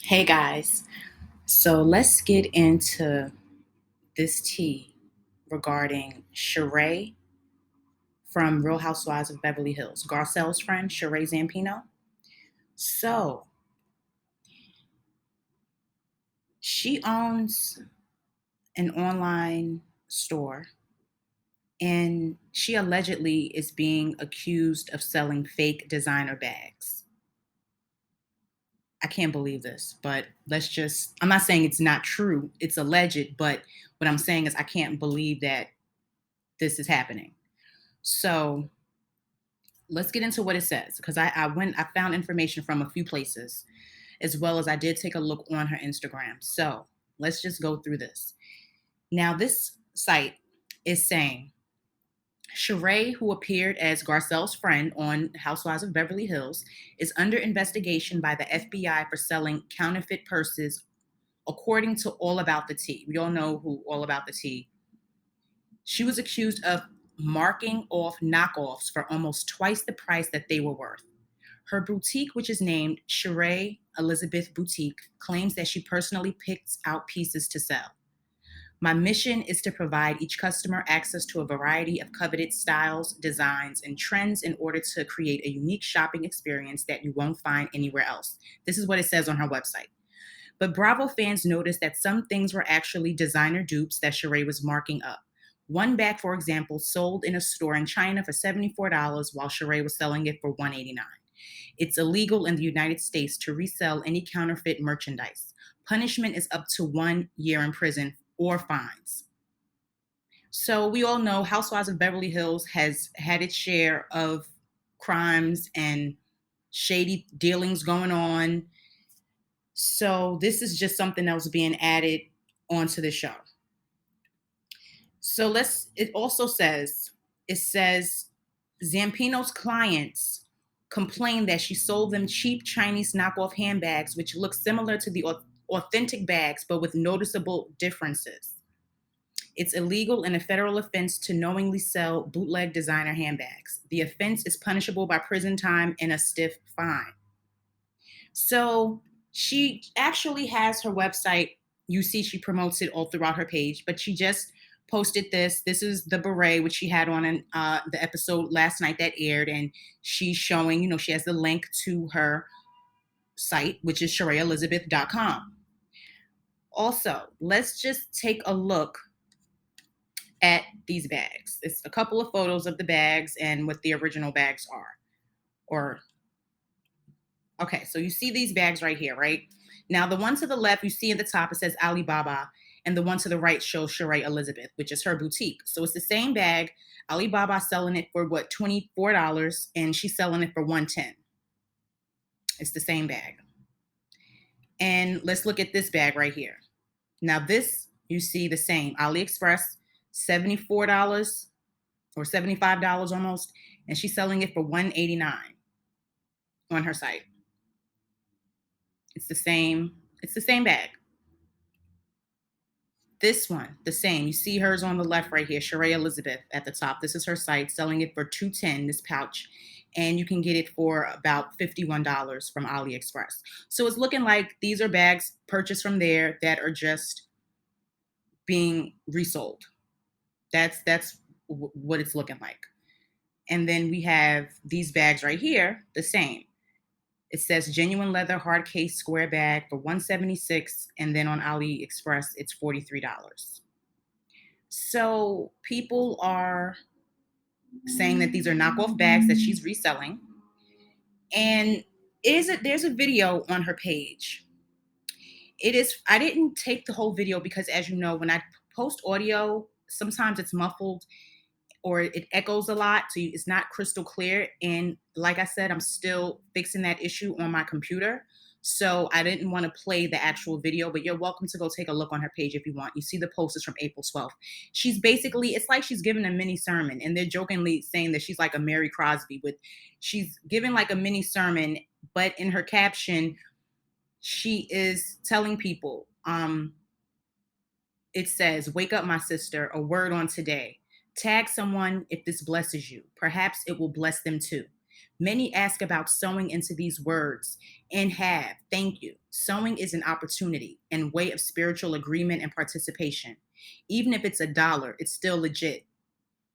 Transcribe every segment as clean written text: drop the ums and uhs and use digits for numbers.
Hey guys, so let's get into this tea regarding Sheree from Real Housewives of Beverly Hills, Garcelle's friend, Sheree Zampino. So she owns an online store and she allegedly is being accused of selling fake designer bags. I can't believe this, but I'm not saying it's not true, it's alleged, but what I'm saying is I can't believe that this is happening. So let's get into what it says because I found information from a few places as well as I did take a look on her Instagram. So let's just go through this. Now, this site is saying Sheree, who appeared as Garcelle's friend on Housewives of Beverly Hills, is under investigation by the FBI for selling counterfeit purses, according to All About the Tea. We all know who All About the Tea. She was accused of marking off knockoffs for almost twice the price that they were worth. Her boutique, which is named Sheree Elizabeth Boutique, claims that she personally picks out pieces to sell. My mission is to provide each customer access to a variety of coveted styles, designs, and trends in order to create a unique shopping experience that you won't find anywhere else. This is what it says on her website. But Bravo fans noticed that some things were actually designer dupes that Sheree was marking up. One bag, for example, sold in a store in China for $74 while Sheree was selling it for $189. It's illegal in the United States to resell any counterfeit merchandise. Punishment is up to 1 year in prison or fines. So we all know Housewives of Beverly Hills has had its share of crimes and shady dealings going on. So this is just something that was being added onto the show. So it also says, it says Zampino's clients complained that she sold them cheap Chinese knockoff handbags, which look similar to the authentic bags, but with noticeable differences. It's illegal and a federal offense to knowingly sell bootleg designer handbags. The offense is punishable by prison time and a stiff fine. So she actually has her website. You see, she promotes it all throughout her page, but she just posted this. This is the beret, which she had on the episode last night that aired. And she's showing, she has the link to her site, which is ShereeElizabeth.com. Also, let's just take a look at these bags. It's a couple of photos of the bags and what the original bags are. Okay, so you see these bags right here, right? Now, the one to the left, you see at the top, it says Alibaba, and the one to the right shows Sheree Elizabeth, which is her boutique. So it's the same bag. Alibaba selling it for what, $24, and she's selling it for $110. It's the same bag. And let's look at this bag right here. Now, this, you see the same. AliExpress, $74 or $75 almost, and she's selling it for $189 on her site. It's the same bag. This one, the same. You see hers on the left right here, Sheree Elizabeth at the top. This is her site, selling it for $210, this pouch. And you can get it for about $51 from AliExpress. So it's looking like these are bags purchased from there that are just being resold. That's what it's looking like. And then we have these bags right here, the same. It says genuine leather hard case square bag for $176, and then on AliExpress it's $43. So people are saying that these are knockoff bags that she's reselling. And there's a video on her page. I didn't take the whole video because, as you know, when I post audio, sometimes it's muffled or it echoes a lot, so it's not crystal clear. And like I said, I'm still fixing that issue on my computer. So I didn't want to play the actual video, but you're welcome to go take a look on her page if you want. You see the post is from April 12th. It's like she's giving a mini sermon, and they're jokingly saying that she's like a Mary Crosby, she's giving like a mini sermon, but in her caption, she is telling people, it says, "Wake up, my sister, a word on today. Tag someone if this blesses you. Perhaps it will bless them too. Many ask about sowing into these words and have. Thank you. Sowing is an opportunity and way of spiritual agreement and participation. Even if it's $1, it's still legit.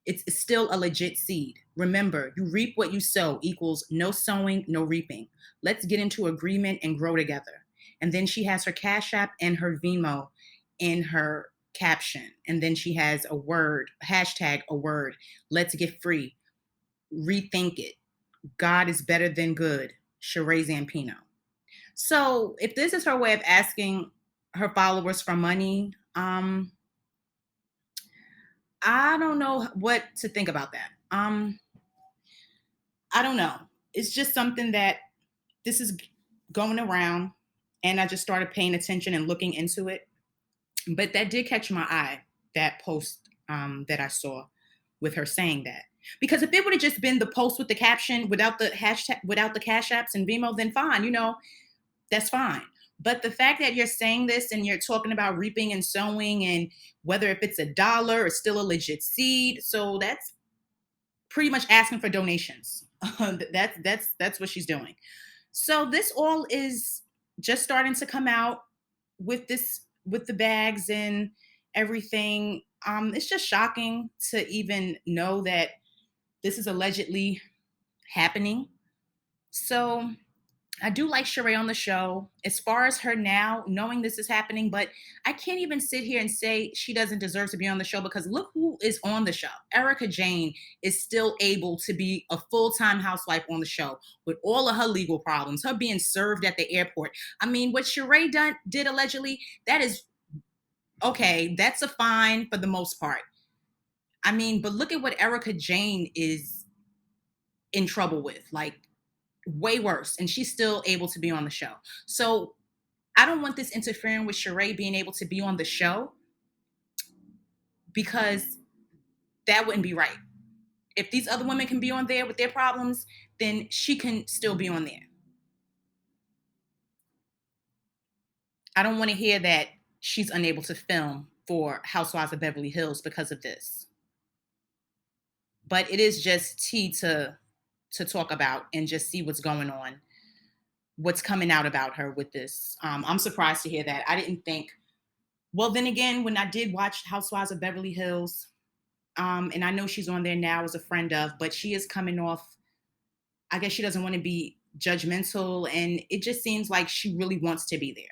It's still a legit seed. Remember, you reap what you sow equals no sowing, no reaping. Let's get into agreement and grow together. And then she has her Cash App and her Vimo in her caption. And then she has a word, hashtag a word. Let's get free. Rethink it. God is better than good. Sheree Zampino. So if this is her way of asking her followers for money, I don't know what to think about that. I don't know. It's just something that this is going around, and I just started paying attention and looking into it. But that did catch my eye, that post that I saw with her saying that. Because if it would have just been the post with the caption without the hashtag, without the Cash Apps and Vimo, then fine, that's fine. But the fact that you're saying this and you're talking about reaping and sowing and whether if it's $1, it's still a legit seed. So that's pretty much asking for donations. That's what she's doing. So this all is just starting to come out with the bags and everything. It's just shocking to even know that this is allegedly happening. So I do like Sheree on the show. As far as her now, knowing this is happening, but I can't even sit here and say she doesn't deserve to be on the show because look who is on the show. Erica Jane is still able to be a full-time housewife on the show with all of her legal problems, her being served at the airport. I mean, what Sheree did allegedly, that is okay. That's a fine for the most part. I mean, but look at what Erica Jane is in trouble with. Like, way worse, and she's still able to be on the show. So I don't want this interfering with Sheree being able to be on the show because that wouldn't be right. If these other women can be on there with their problems, then she can still be on there. I don't want to hear that she's unable to film for Housewives of Beverly Hills because of this. But it is just tea to talk about and just see what's going on, what's coming out about her with this. I'm surprised to hear that. I didn't think. Well, then again, when I did watch Housewives of Beverly Hills, and I know she's on there now as a friend of, but she is coming off. I guess she doesn't want to be judgmental, and it just seems like she really wants to be there.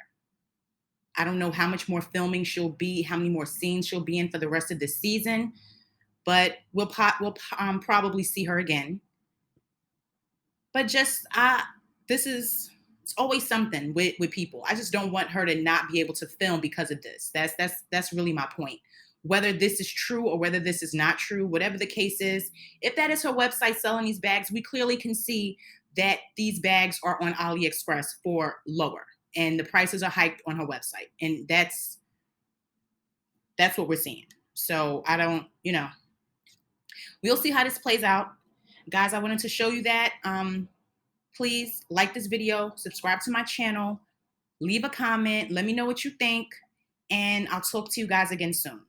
I don't know how much more filming she'll be, how many more scenes she'll be in for the rest of the season, but we'll probably see her again. But just this is it's always something with people. I just don't want her to not be able to film because of this. That's really my point. Whether this is true or whether this is not true, whatever the case is, if that is her website selling these bags, we clearly can see that these bags are on AliExpress for lower and the prices are hiked on her website. And that's what we're seeing. So I don't, we'll see how this plays out. Guys, I wanted to show you that. Please like this video, subscribe to my channel, leave a comment, let me know what you think, and I'll talk to you guys again soon.